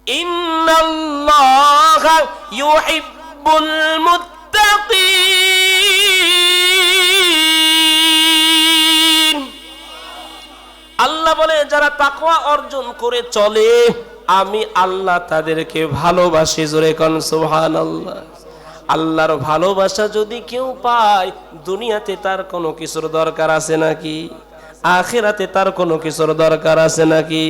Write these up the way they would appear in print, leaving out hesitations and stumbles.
ইন্নাল্লাহা ইউহিব্বুল মুত্তাকিন। আল্লাহ বলে যারা তাকওয়া অর্জন করে চলে আমি আল্লাহ তাদেরকে ভালোবাসি। জোরে কোন সুবহানাল্লাহ। আল্লাহর ভালোবাসা যদি কেউ পায় দুনিয়াতে তার কোনো কিছুর দরকার আছে নাকি? আখিরাতে তার কোনো কিছুর দরকার আছে নাকি?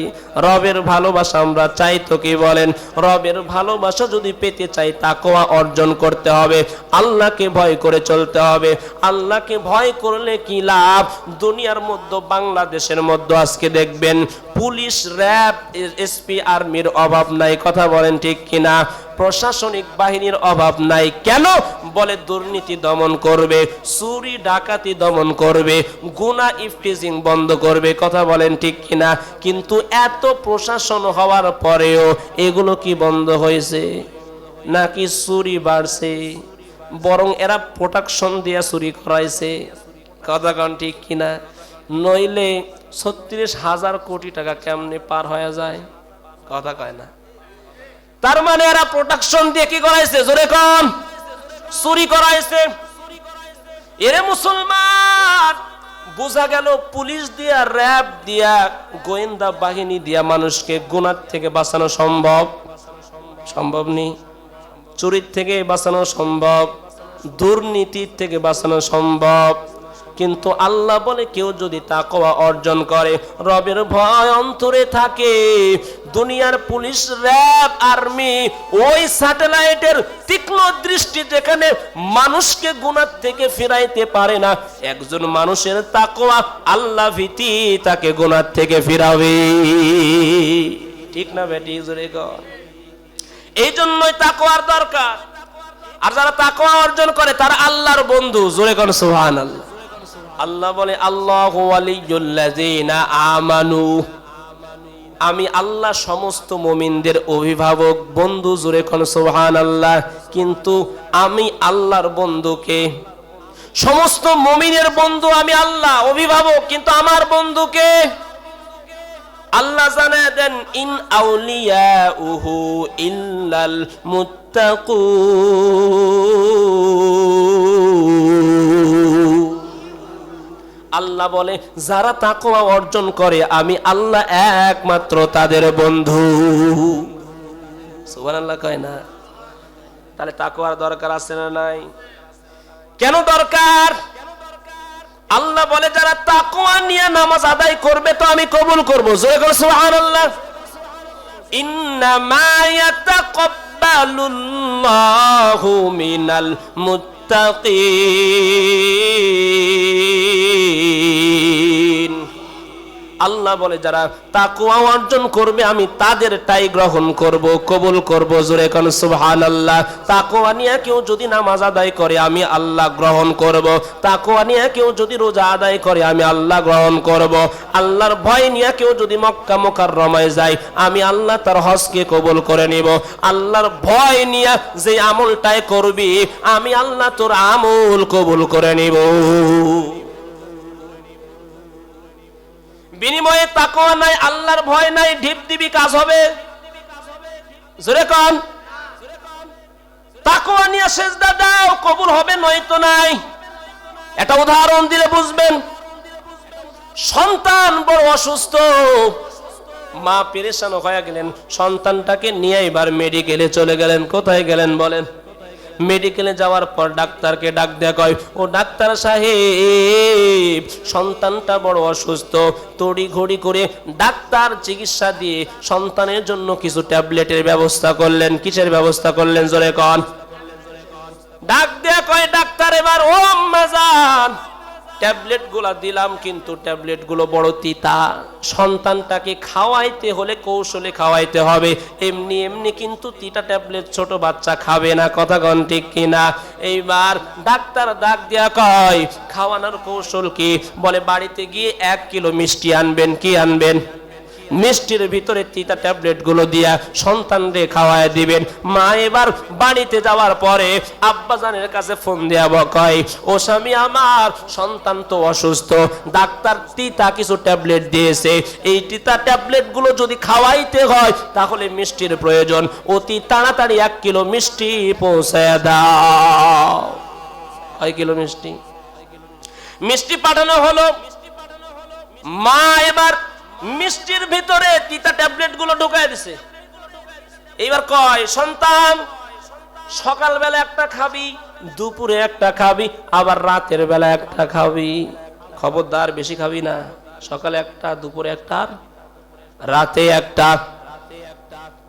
রবের ভালোবাসা আমরা চাই তো কি বলেন? রবের ভালোবাসা যদি পেতে চাই তাকওয়া অর্জন করতে হবে, আল্লাহকে ভয় করে চলতে হবে। আল্লাহকে ভয় করলে কি লাভ? দুনিয়ার মধ্যে বাংলাদেশের মধ্যে আজকে দেখবেন পুলিশ, র্যাব, এসপি, আর্মির অভাব নাই। কথা বলেন ঠিক কিনা? প্রশাসনিক বাহিনীর অভাব নাই। কেন? বলে দুর্নীতি দমন করবে, চুরি ডাকাতি দমন করবে, গুনাহ ইফটিজিং বন্ধ করবে। কথা বলেন ঠিক কিনা? কিন্তু এত প্রশাসন হওয়ার পরেও এগুলো কি বন্ধ হয়েছে নাকি চুরি বাড়ছে? বরং এরা প্রোটেকশন দিয়ে চুরি করাইছে। কথা কন ঠিক কিনা? নইলে 36,000 কোটি টাকা কেমনে পার হয়ে যায়? কথা কয় না। তার মানে এরা প্রোটেকশন দিয়ে কি করাইছে? জোরে কোন? চুরি করাইছে। এরে মুসলমান, বোঝা গেল পুলিশ দিয়া, র্যাব দিয়া, গোয়েন্দা বাহিনী দিয়া মানুষকে গুনাহ থেকে বাঁচানো সম্ভব? সম্ভব নেই। চুরির থেকে বাঁচানো সম্ভব, দুর্নীতির থেকে বাঁচানো সম্ভব। কিন্তু আল্লাহ বলে কেউ যদি তাকওয়া অর্জন করে, রবের ভয় অন্তরে থাকে, দুনিয়ার পুলিশ, র্যাব, আর্মি ওই স্যাটেলাইটের তীক্ষ্ণ দৃষ্টি যেখানে মানুষকে গুনাহ থেকে ফিরাইতে পারে না, একজন মানুষের তাকওয়া, আল্লাহ ভীতি তাকে গুনাহ থেকে ফিরাবে। ঠিক না বেটি? জোরে কর। এই জন্যই তাকওয়ার দরকার। আর যারা তাকওয়া অর্জন করে তারা আল্লাহর বন্ধু। জোরে কর সুবহানাল্লাহ। আল্লাহ বলে আল্লাহু ওয়ালিয়ুল্লাযিনা আমানু, আমি আল্লাহ সমস্ত মুমিনদের অভিভাবক, বন্ধু। জোরে কোন সুবহানাল্লাহ। কিন্তু আমি আল্লাহর বন্ধুকে, সমস্ত মুমিনের বন্ধু আমি আল্লাহ, অভিভাবক, কিন্তু আমার বন্ধুকে আল্লাহ জানায় দেন ইন আউলিয়াউহু ইল্লাল মুত্তাকুন। আল্লাহ বলে যারা তাকওয়া অর্জন করে আমি আল্লাহ একমাত্র তাদের বন্ধু। সুবহানাল্লাহ কয় না? তাহলে তাকওয়ার দরকার আছে না নাই? কেন দরকার? আল্লাহ বলে যারা তাকওয়া নিয়ে নামাজ আদায় করবে তো আমি কবুল করব। জোরে করে সুবহানাল্লাহ। ইন্নামা ইয়াতাকাব্বালুল্লাহু মিনাল মুত্তাকিন। আল্লাহ বলে যারা তাকওয়া অর্জন করবে আমি তাদেরটাই গ্রহণ করব, কবুল করব। জোরে কোন সুবহানাল্লাহ। তাকওয়া নিয়ে কেউ যদি নামাজ আদায় করে আমি আল্লাহ গ্রহণ করব। তাকওয়া নিয়ে কেউ যদি রোজা আদায় করে আমি আল্লাহ গ্রহণ করব। আল্লাহর ভয় নিয়ে কেউ যদি মক্কা মুকাররমায় যায় আমি আল্লাহ তার হজকে কবুল করে নিব। আল্লাহর ভয় নিয়ে যে আমলটাই করবি আমি আল্লাহ তোর আমল কবুল করে নিব। বিনিময়ে তাকওয়া নাই, আল্লাহর ভয় নাই, ঢিপ দিবি কাজ হবে? জোরে কোন? তাকওয়া নিয়ে সিজদা দাও, কবুল হবে, নয়তো নাই। একটা উদাহরণ দিলে বুঝবেন। সন্তান বড় অসুস্থ, মা পেরেশান হয়ে গেলেন, সন্তানটাকে নিয়ে এবার মেডিকেলে চলে গেলেন। কোথায় গেলেন বলেন? মেডিকেলে যাওয়ার পর ডাক্তারকে ডাক দেয়া কয়, ও ডাক্তার সাহেব সন্তানটা বড় অসুস্থ। তড়ি ঘড়ি করে ডাক্তার চিকিৎসা দিয়ে সন্তানের জন্য কিছু ট্যাবলেটের ব্যবস্থা করলেন। কিসের ব্যবস্থা করলেন? জোরে কন। ডাক দেয়া কয় ডাক্তার এবার ও আম্মা জান ট্যাবলেট গুলা দিলাম কিন্তু ট্যাবলেট গুলো বড় তিতা। সন্তানটাকে খাওয়াইতে হলে কৌশলে খাওয়াইতে হবে, এমনি এমনি কিন্তু তিতা ট্যাবলেট ছোট বাচ্চা খাবে না। কথা কন ঠিক কিনা? এইবার ডাক্তার ডাক দিয়া কয় খাওয়ানোর কৌশল কি? বলে বাড়িতে গিয়ে 1 কিলো মিষ্টি আনবেন। কি আনবেন? মিষ্টির ভিতরে তিতা ট্যাবলেট গুলো দিয়া সন্তানরে খাওয়ায় দিবেন। মা এবার বাড়িতে যাওয়ার পরে আব্বাজানের কাছে ফোন দিয়া কয়, ও স্বামী আমার, সন্তান তো অসুস্থ, ডাক্তার তিতা কিছু ট্যাবলেট দিয়েছে, এই তিতা ট্যাবলেট গুলো যদি খাওয়াইতে হয় তাহলে মিষ্টির প্রয়োজন, অতি তাড়াতাড়ি 1 কিলো মিষ্টি পৌঁছায় দাও। 1 কিলো মিষ্টি পাঠানো হলো। মা এবার মিষ্টির ভিতরে তিতা ট্যাবলেট গুলো ঢুকায় দিছে। এইবার কয়, সন্তান সকালবেলা একটা খাবি, দুপুরে একটা খাবি, আবার রাতের বেলা একটা খাবি, খবরদার বেশি খাবি না। সকালে একটা, দুপুরে একটা, রাতে একটা।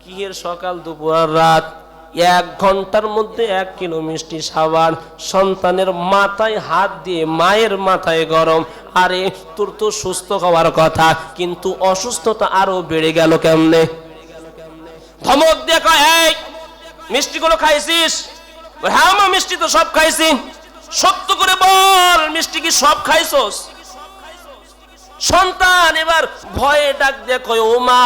কি এর সকাল দুপুর আর রাত? 1 ঘন্টার মধ্যে 1 কিলো মিষ্টি সাবান। সন্তানের মাথায় হাত দিয়ে, মায়ের মাথায় গরম। আরে তোর তো সুস্থ হওয়ার কথা, কিন্তু অসুস্থতা আরো বেড়ে গেল কেমনে? ধমক দিয়ে কয়, এই মিষ্টিগুলো খাইছিস? হ্যাঁ মা, মিষ্টি তো সব খাইছি। সত্য করে বল, মিষ্টি কি সব খাইছস? সন্তান এবার ভয়ে ডাক দিয়ে কয়, ও মা,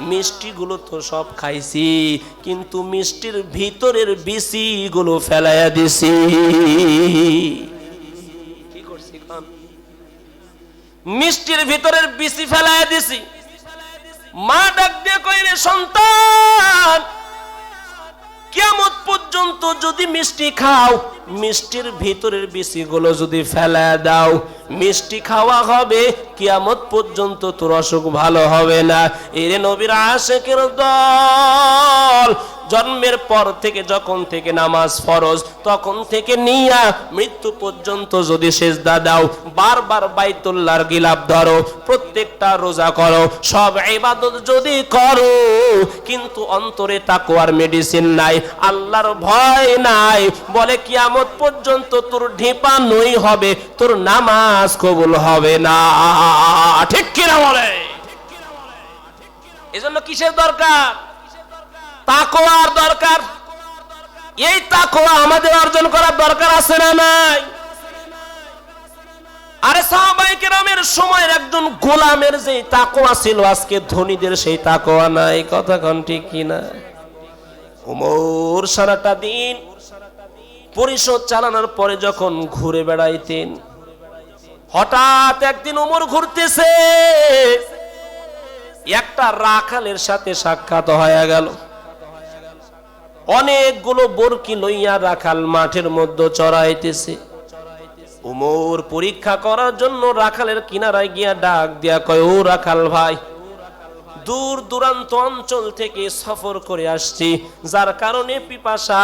মিষ্টিগুলো তো সব খাইছি, কিন্তু মিষ্টির ভিতরের বিচি গুলো ফেলাইয়া দিছি। কি করছি? মিষ্টির ভিতরের বিচি ফেলাইয়া দিছি। মা ডাক দিয়ে কই, রে সন্তান, কিয়ামত পর্যন্ত যদি মিষ্টি খাও, মিষ্টির ভিতরের বিচিগুলো যদি ফেলায় দাও, মিষ্টি খাওয়া হবে, কিয়ামত পর্যন্ত তোর অসুখ ভালো হবে না। এরে নবীর আশিকের দল, জন্মের পর থেকে, যখন থেকে নামাজ ফরজ, তখন থেকে নিয়া মৃত্যু পর্যন্ত যদি সেজদা দাও, বারবার বাইতুল্লাহর গিলাফ ধরো, প্রত্যেকটা রোজা করো, সব ইবাদত যদি করো, কিন্তু অন্তরে তাকওয়ার মেডিসিন নাই, আল্লাহর ভয় নাই, বলে কিয়ামত পর্যন্ত তোর ঢিপা নই হবে, তোর নামাজ কবুল হবে না। ঠিক কিনা বলে? এজন্য কিসের দরকার? তাকওয়ার দরকার। এই তাকওয়া আমাদের অর্জন করার দরকার আছে না নাই? আরে সাহাবায়ে কেরামের সময়ের একজন গোলামের যে তাকওয়া ছিল, আজকে ধনীদের সেই তাকওয়া নাই। কথা কোন ঠিক কিনা? ওমর সারাটা দিন পরিষদ চালানোর পরে যখন ঘুরে বেড়াইতেন, হঠাৎ একদিন ওমর ঘুরতেছে, একটা রাখালের সাথে সাক্ষাৎ হয়ে গেল। অনেকগুলো বরকি লইয়া রাখাল মাঠের মধ্যে চড়াইতেছে। ওমর পরীক্ষা করার জন্য রাখালের কিনারায় গিয়া ডাক দিয়া কয়, ও রাখাল ভাই, দূর দূরান্ত অঞ্চল থেকে সফর করে আসছি, যার কারণে পিপাসা,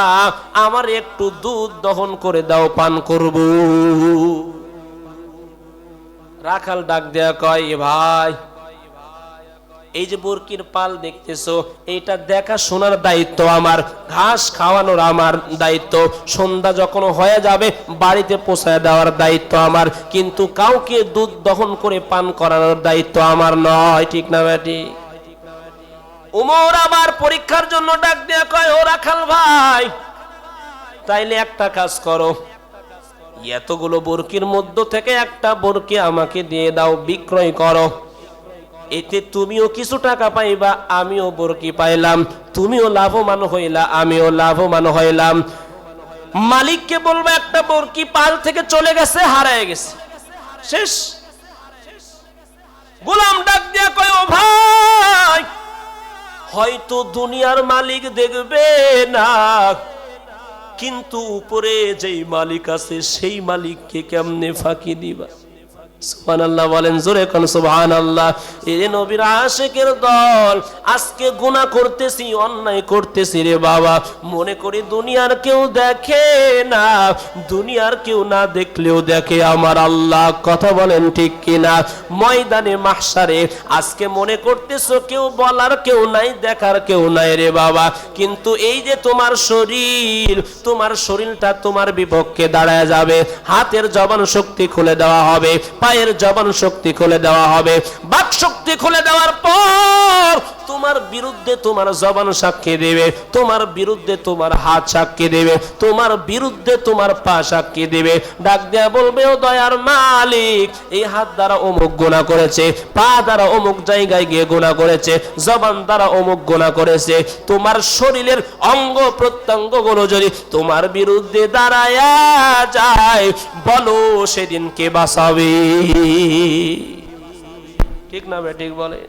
আমার একটু দুধ দহন করে দাও, পান করব। রাখাল ডাক দেয়া কয়, ভাই, এই যে বরকির পাল দেখতেছো, এইটা দেখা শোনার দায়িত্ব আমার, ঘাস খাওয়ানোর আমার দায়িত্ব, সন্ধ্যা যখন হয়ে যাবে বাড়িতে পৌঁছায় দেওয়ার দায়িত্ব আমার, কিন্তু কাউকে দুধ দহন করে পান করানোর দায়িত্ব আমার নয়। ঠিক না বেটি? ওমর আবার পরীক্ষার জন্য ডাক দেয়া কয়, ও রাখাল ভাই, তাইলে একটা কাজ করো, এতগুলো বরকির মধ্য থেকে একটা বরকি আমাকে দিয়ে দাও, বিক্রয় করো, এতে তুমিও কিছু টাকা পাইবা, আমিও বরকি পাইলাম, তুমিও লাভবান হইলা, আমিও লাভবান হইলাম। মালিককে বলবো একটা বরকি পাল থেকে চলে গেছে, হারায় গেছে, শেষ। গোলাম ডাক দিয়া কয়, ও ভাই, হয়তো দুনিয়ার মালিক দেখবে না, কিন্তু উপরে যেই মালিক আছে সেই মালিককে কেমনে ফাঁকি দিবা? সুবহানাল্লাহ বলেন, জোরে কোন সুবহানাল্লাহ। এই নবীর আশিকের দল, আজকে গুনাহ করতেছি, অন্যায় করতেছি রে বাবা, মনে করি দুনিয়ার কেউ দেখে না, দুনিয়ার কেউ না দেখলেও দেখে আমার আল্লাহ। কথা বলেন ঠিক কিনা? ময়দানে মাহশারে আজকে মনে করতেছো কেউ বলার কেউ নাই, দেখার কেউ নাই রে বাবা, কিন্তু এই যে তোমার শরীর, তোমার শরীরটা তোমার বিপক্ষে দাঁড়ায় যাবে। হাতের জবান শক্তি খুলে দেওয়া হবে, পায়ের জবান শক্তি খুলে দেওয়া হবে, বাক শক্তি খুলে দেওয়ার পর তুমি তোমার বিরুদ্ধে তোমার জবান সাক্ষী দেবে, তোমার বিরুদ্ধে তোমার হাত সাক্ষী দেবে, তোমার বিরুদ্ধে তোমার পা সাক্ষী দেবে। ডাক দেয়া বলবে, ও দয়ার মালিক, এই হাত দ্বারা অমুক গুনাহ করেছে, পা দ্বারা অমুক জায়গায় গিয়ে গুনাহ করেছে, জবান দ্বারা অমুক গুনাহ করেছে। তোমার শরীরের অঙ্গ প্রত্যঙ্গগুলো যদি তোমার বিরুদ্ধে দাঁড়ায়া যায়, বলো সেদিন কে বাঁচাবে? ঠিক না বে ঠিক বলে?